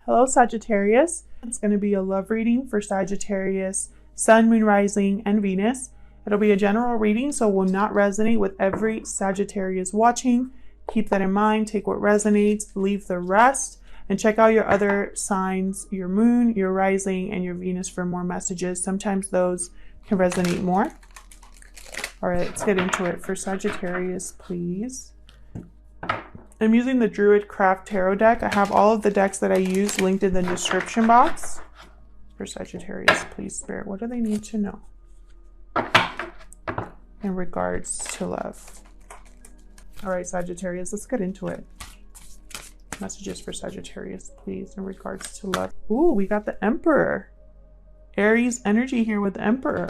Hello, Sagittarius. It's going to be a love reading for Sagittarius, Sun, Moon, Rising, and Venus. It'll be a general reading, so will not resonate with every Sagittarius watching. Keep that in mind. Take what resonates, leave the rest, and check out your other signs, your Moon, your Rising, and your Venus for more messages. Sometimes those can resonate more. All right, let's get into it. For Sagittarius, please. I'm using the Druid Craft Tarot deck. I have all of the decks that I use linked in the description box. For Sagittarius, please, Spirit, what do they need to know in regards to love? All right, Sagittarius, let's get into it. Messages for Sagittarius, please, in regards to love. Ooh, we got the Emperor. Aries energy here with the Emperor.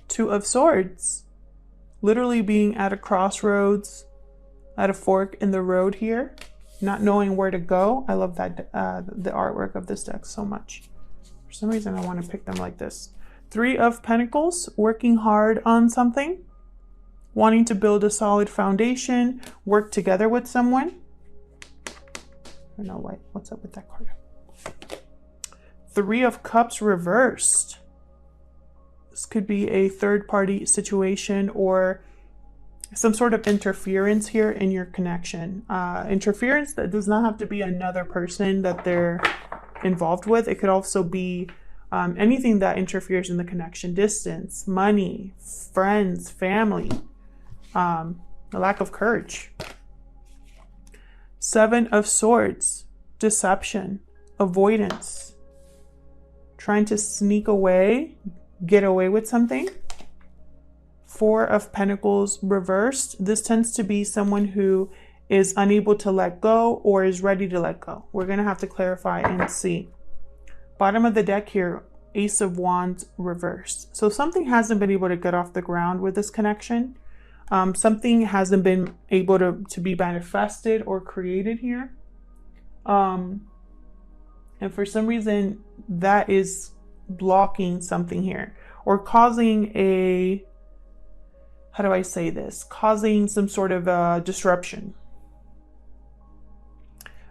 Two of Swords. Literally being at a crossroads, at a fork in the road here, not knowing where to go. I love that the artwork of this deck so much. For some reason, I want to pick them like this. Three of Pentacles, working hard on something, wanting to build a solid foundation, work together with someone. I don't know what's up with that card. Three of Cups reversed. This could be a third-party situation or some sort of interference here in your connection. Interference that does not have to be another person that they're involved with. It could also be anything that interferes in the connection. Distance, money, friends, family, a lack of courage. Seven of Swords, deception, avoidance, trying to sneak away, get away with something. Four of Pentacles reversed. This tends to be someone who is unable to let go or is ready to let go. We're going to have to clarify and see. Bottom of the deck here, Ace of Wands reversed. So something hasn't been able to get off the ground with this connection. Something hasn't been able to be manifested or created here. And for some reason, that is blocking something here or causing a, how do I say this? Causing some sort of disruption.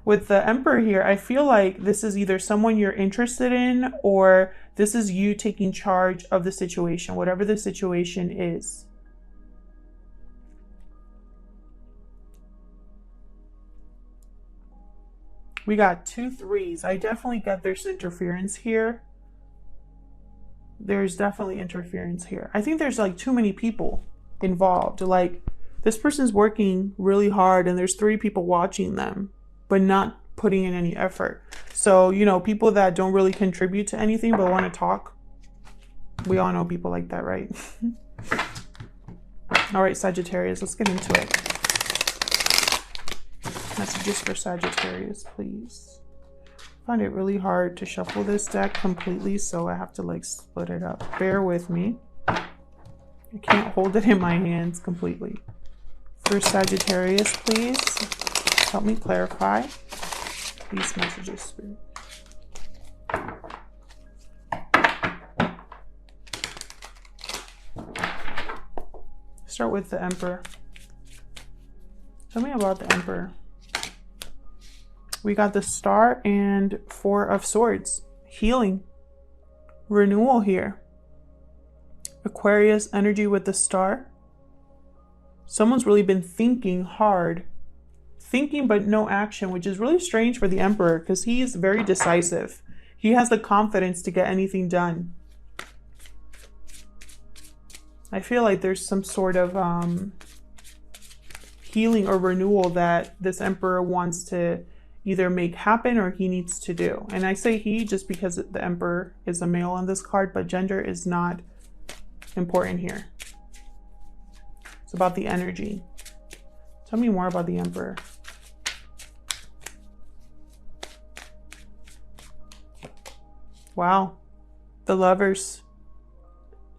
With the Emperor here, I feel like this is either someone you're interested in or this is you taking charge of the situation, whatever the situation is. We got 2 3s. I definitely get there's interference here. There's definitely interference here. I think there's like too many people involved. Like this person's working really hard and there's 3 people watching them, but not putting in any effort. So, you know, people that don't really contribute to anything but want to talk. We all know people like that, right? All right, Sagittarius, let's get into it. Messages for Sagittarius, please. I find it really hard to shuffle this deck completely, so I have to like split it up. Bear with me. I can't hold it in my hands completely. For Sagittarius, please help me clarify these messages, Spirit. Start with the Emperor. Tell me about the Emperor. We got the Star and 4 of Swords. Healing. Renewal here. Aquarius energy with the Star. Someone's really been thinking hard. Thinking but no action, which is really strange for the Emperor because he is very decisive. He has the confidence to get anything done. I feel like there's some sort of healing or renewal that this Emperor wants to either make happen or he needs to do. And I say he just because the Emperor is a male on this card, but gender is not important here. It's about the energy. Tell me more about the Emperor. Wow. The Lovers.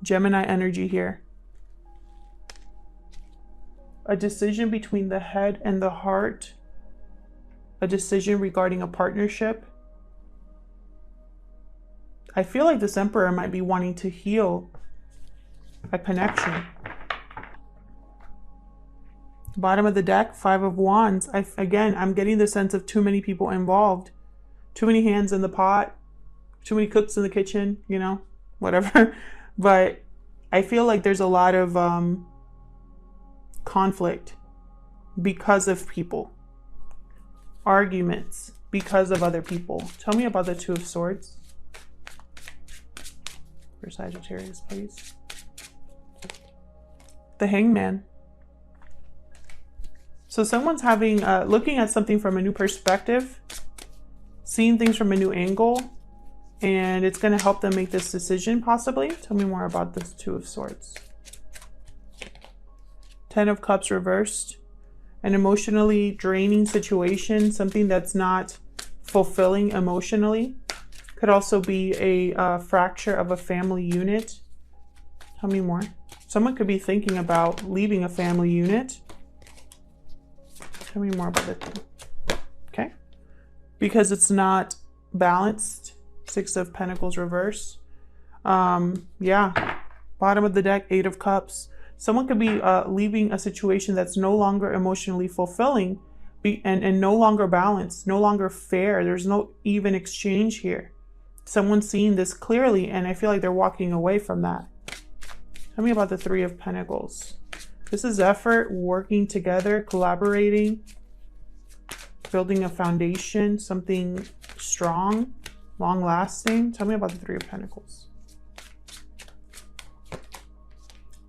Gemini energy here. A decision between the head and the heart. A decision regarding a partnership. I feel like this Emperor might be wanting to heal a connection. Bottom of the deck, Five of Wands. Again, I'm getting the sense of too many people involved. Too many hands in the pot. Too many cooks in the kitchen, you know, whatever. But I feel like there's a lot of conflict because of people. Arguments because of other people. Tell me about the Two of Swords. For Sagittarius, please. The Hangman. So someone's having, looking at something from a new perspective, seeing things from a new angle, and it's going to help them make this decision, possibly. Tell me more about this Two of Swords. Ten of Cups reversed. An emotionally draining situation, something that's not fulfilling emotionally. Could also be a fracture of a family unit. Tell me more. Someone could be thinking about leaving a family unit. Tell me more about it. Okay. Because it's not balanced. Six of Pentacles reverse. Yeah. Bottom of the deck, Eight of Cups. Someone could be leaving a situation that's no longer emotionally fulfilling and no longer balanced, no longer fair. There's no even exchange here. Someone's seeing this clearly, and I feel like they're walking away from that. Tell me about the Three of Pentacles. This is effort, working together, collaborating, building a foundation, something strong, long-lasting. Tell me about the Three of Pentacles.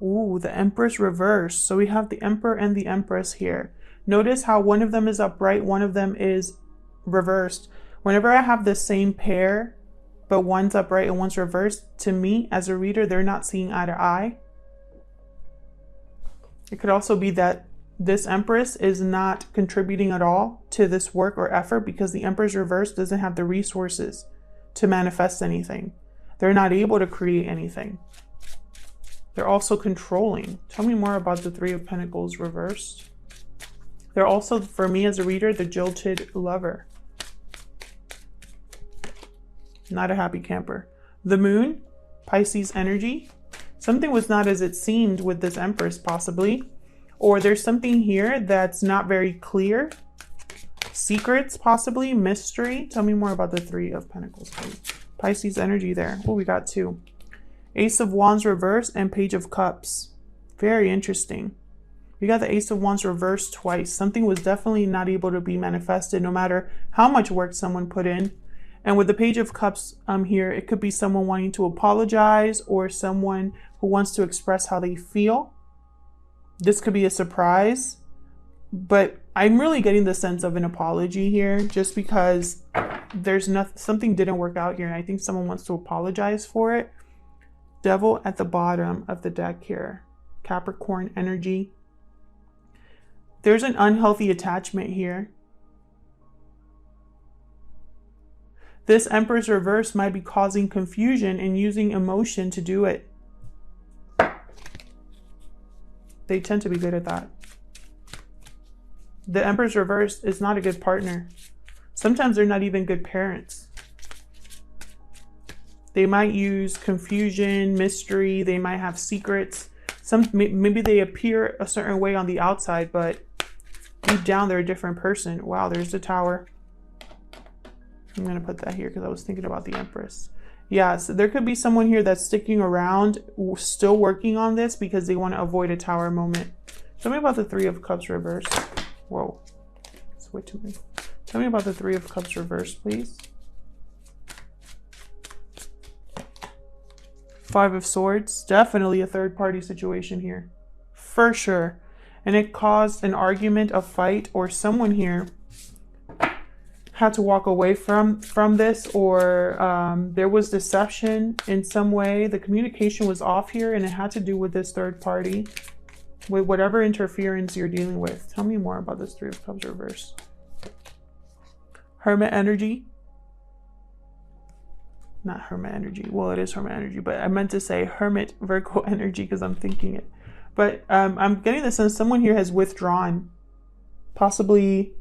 Ooh, the Empress reverse. So we have the Emperor and the Empress here. Notice how one of them is upright, one of them is reversed. Whenever I have the same pair, but one's upright and one's reversed, to me, as a reader, they're not seeing eye to eye. It could also be that this Empress is not contributing at all to this work or effort because the Empress reverse doesn't have the resources to manifest anything. They're not able to create anything. They're also controlling. Tell me more about the Three of Pentacles reversed. They're also, for me as a reader, the jilted lover. Not a happy camper. The Moon, Pisces energy. Something was not as it seemed with this Empress, possibly. Or there's something here that's not very clear. Secrets, possibly. Mystery. Tell me more about the Three of Pentacles, please. Pisces energy there. Oh, we got two. Ace of Wands reversed and Page of Cups. Very interesting. We got the Ace of Wands reversed twice. Something was definitely not able to be manifested no matter how much work someone put in. And with the Page of Cups here, it could be someone wanting to apologize or someone who wants to express how they feel. This could be a surprise, but I'm really getting the sense of an apology here just because there's something didn't work out here and I think someone wants to apologize for it. Devil at the bottom of the deck here. Capricorn energy. There's an unhealthy attachment here. This Empress reverse might be causing confusion and using emotion to do it. They tend to be good at that. The Empress reverse is not a good partner. Sometimes they're not even good parents. They might use confusion, mystery. They might have secrets. Maybe they appear a certain way on the outside, but deep down they're a different person. Wow, there's the Tower. I'm going to put that here because I was thinking about the Empress. Yeah, so there could be someone here that's sticking around, still working on this because they want to avoid a Tower moment. Tell me about the Three of Cups reverse. Whoa, that's way too many. Tell me about the Three of Cups reverse, please. Five of Swords, definitely a third-party situation here, for sure. And it caused an argument, a fight, or someone here had to walk away from this, or there was deception in some way. The communication was off here, and it had to do with this third party, with whatever interference you're dealing with. Tell me more about this Three of Cups reverse. Hermit energy. Not Hermit energy. Well, it is Hermit energy, but I meant to say Hermit Virgo energy because I'm thinking it. But I'm getting the sense someone here has withdrawn. Possibly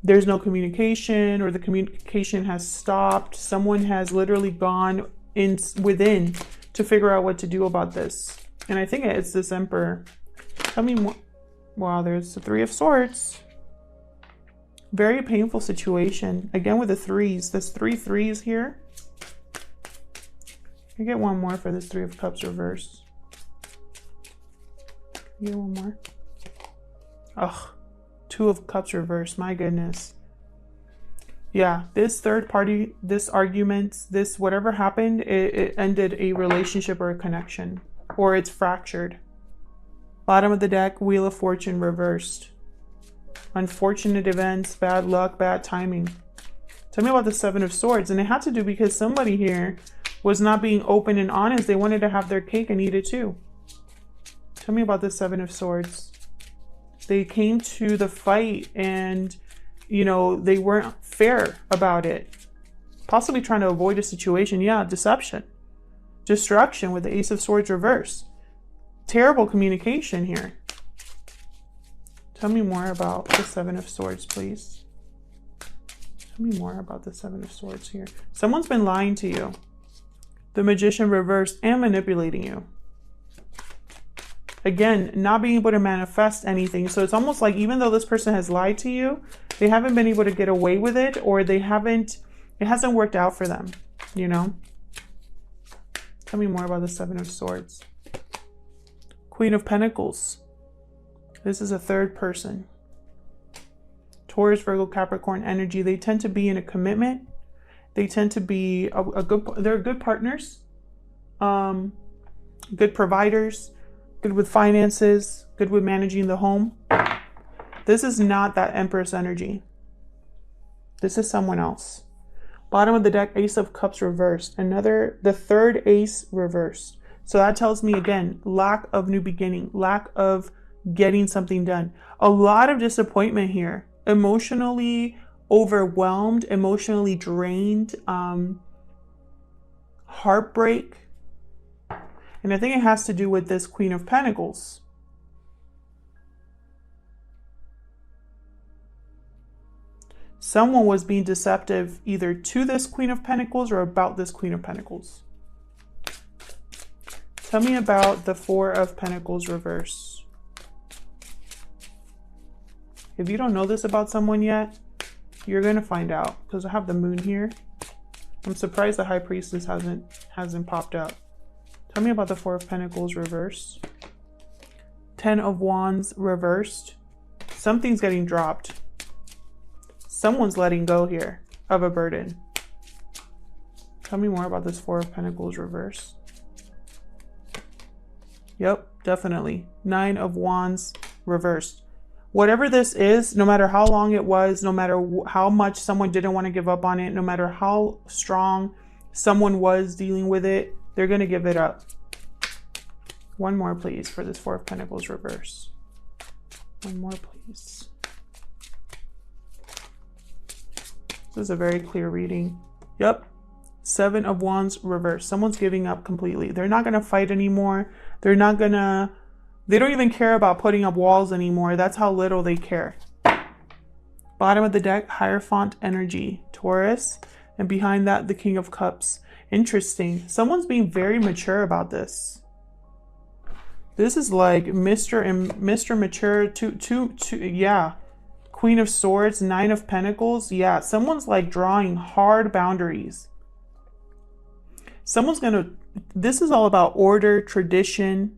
there's no communication or the communication has stopped. Someone has literally gone within to figure out what to do about this. And I think it's this Emperor. Tell me Wow, there's the Three of Swords. Very painful situation. Again with the threes. There's three threes here. I get one more for this Three of Cups reverse. Get one more. Ugh. Two of Cups reverse. My goodness. Yeah, this third party, this argument, this whatever happened, it ended a relationship or a connection. Or it's fractured. Bottom of the deck, Wheel of Fortune reversed. Unfortunate events, bad luck, bad timing. Tell me about the Seven of Swords. And it had to do because somebody here was not being open and honest. They wanted to have their cake and eat it too. Tell me about the Seven of Swords. They came to the fight and, you know, they weren't fair about it. Possibly trying to avoid a situation. Yeah, deception. Destruction with the Ace of Swords reverse. Terrible communication here. Tell me more about the Seven of Swords, please. Tell me more about the Seven of Swords here. Someone's been lying to you. The Magician reversed and manipulating you. Again, not being able to manifest anything. So it's almost like even though this person has lied to you, they haven't been able to get away with it, or it hasn't worked out for them, you know? Tell me more about the Seven of Swords. Queen of Pentacles. This is a third person. Taurus, Virgo, Capricorn energy. They tend to be in a commitment. They tend to be they're good partners, good providers, good with finances, good with managing the home. This is not that Empress energy. This is someone else. Bottom of the deck, Ace of Cups reversed. The third ace reversed. So that tells me again, lack of new beginning, lack of getting something done. A lot of disappointment here. Emotionally overwhelmed, emotionally drained, heartbreak. And I think it has to do with this Queen of Pentacles. Someone was being deceptive either to this Queen of Pentacles or about this Queen of Pentacles. Tell me about the Four of Pentacles reverse. If you don't know this about someone yet, you're going to find out, because I have the Moon here. I'm surprised the High Priestess hasn't popped up. Tell me about the Four of Pentacles reverse. Ten of Wands reversed. Something's getting dropped. Someone's letting go here of a burden. Tell me more about this Four of Pentacles reverse. Yep, definitely. Nine of Wands reversed. Whatever this is, no matter how long it was, no matter how much someone didn't want to give up on it, no matter how strong someone was dealing with it, they're going to give it up. One more, please, for this Four of Pentacles reverse. One more, please. This is a very clear reading. Yep. Seven of Wands reverse. Someone's giving up completely. They're not going to fight anymore. They don't even care about putting up walls anymore. That's how little they care. Bottom of the deck, Hierophant energy, Taurus. And behind that, the King of Cups. Interesting. Someone's being very mature about this. This is like Mr. Mature. Yeah. Queen of Swords, Nine of Pentacles. Yeah, someone's like drawing hard boundaries. This is all about order, tradition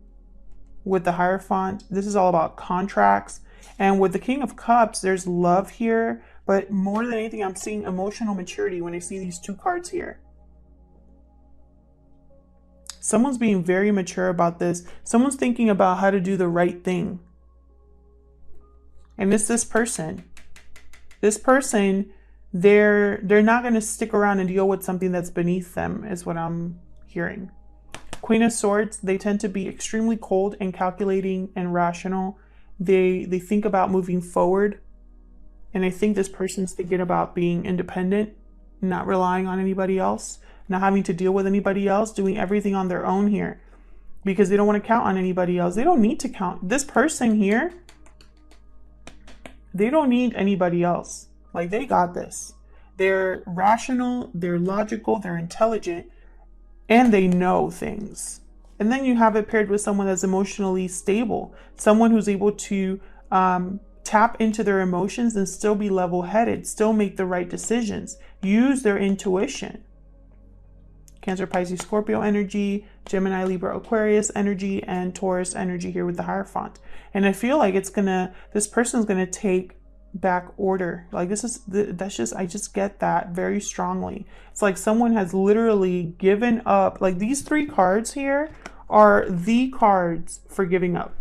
with the Hierophant. This is all about contracts. And with the King of Cups, there's love here. But more than anything, I'm seeing emotional maturity when I see these two cards here. Someone's being very mature about this. Someone's thinking about how to do the right thing. And it's this person. This person, they're not going to stick around and deal with something that's beneath them, is what I'm hearing. Queen of Swords, they tend to be extremely cold and calculating and rational. They think about moving forward. And I think this person's thinking about being independent, not relying on anybody else, not having to deal with anybody else, doing everything on their own here. Because they don't want to count on anybody else. They don't need to count. This person here, they don't need anybody else. Like, they got this. They're rational, they're logical, they're intelligent, and they know things. And then you have it paired with someone that's emotionally stable, someone who's able to tap into their emotions and still be level-headed, still make the right decisions, use their intuition. Cancer, Pisces, Scorpio energy, Gemini, Libra, Aquarius energy, and Taurus energy here with the Hierophant. And I feel like this person's gonna take back order. Like I just get that very strongly. It's like someone has literally given up. Like these 3 cards here are the cards for giving up.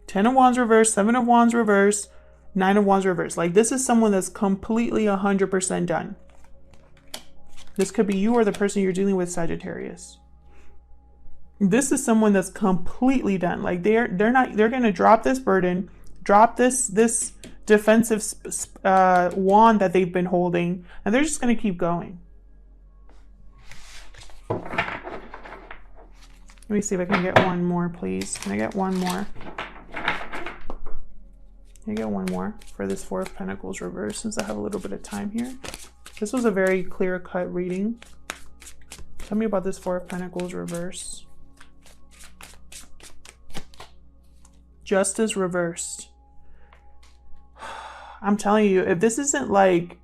10 of Wands reverse, 7 of Wands reverse, 9 of Wands reverse. Like this is someone that's completely 100% done. This could be you or the person you're dealing with, Sagittarius. This is someone that's completely done. Like they're going to drop this burden, drop this defensive wand that they've been holding, and they're just going to keep going. Let me see if I can get one more, please. Can I get one more? Can I get one more for this 4 of Pentacles reverse, since I have a little bit of time here? This was a very clear-cut reading. Tell me about this 4 of Pentacles reverse. Justice reversed. I'm telling you, if this isn't like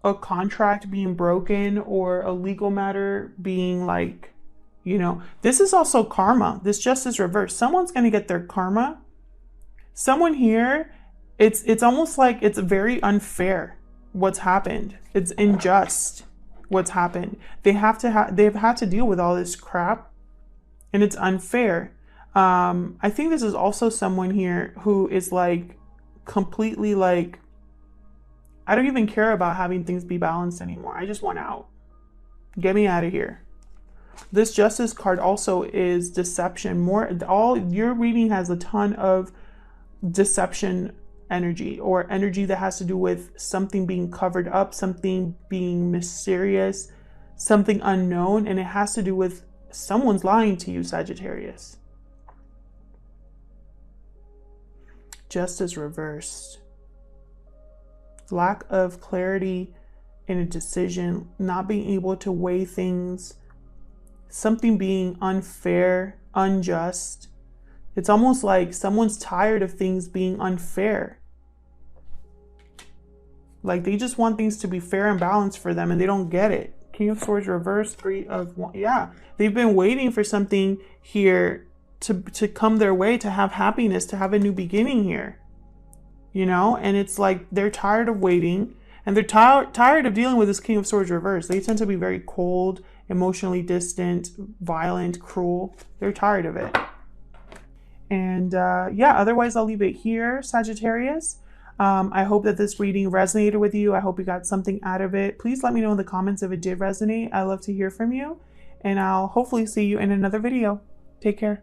a contract being broken or a legal matter being like, you know, this is also karma. This justice reverse. Someone's going to get their karma. Someone here, it's almost like it's very unfair what's happened. It's unjust what's happened. They've had to deal with all this crap, and it's unfair. I think this is also someone here who is like completely like, I don't even care about having things be balanced anymore. I just want out. Get me out of here. This Justice card also is deception. All your reading has a ton of deception energy, or energy that has to do with something being covered up, something being mysterious, something unknown, and it has to do with someone's lying to you, Sagittarius. Justice reversed. Lack of clarity in a decision, not being able to weigh things, something being unfair, unjust. It's almost like someone's tired of things being unfair. Like they just want things to be fair and balanced for them, and they don't get it. King of Swords reverse, 3 of Wands. Yeah, they've been waiting for something here to come their way, to have happiness, to have a new beginning here. You know, and it's like they're tired of waiting, and they're tired of dealing with this King of Swords reverse. They tend to be very cold, emotionally distant, violent, cruel. They're tired of it. And yeah, otherwise I'll leave it here, Sagittarius. I hope that this reading resonated with you. I hope you got something out of it. Please let me know in the comments if it did resonate. I love to hear from you, and I'll hopefully see you in another video. Take care.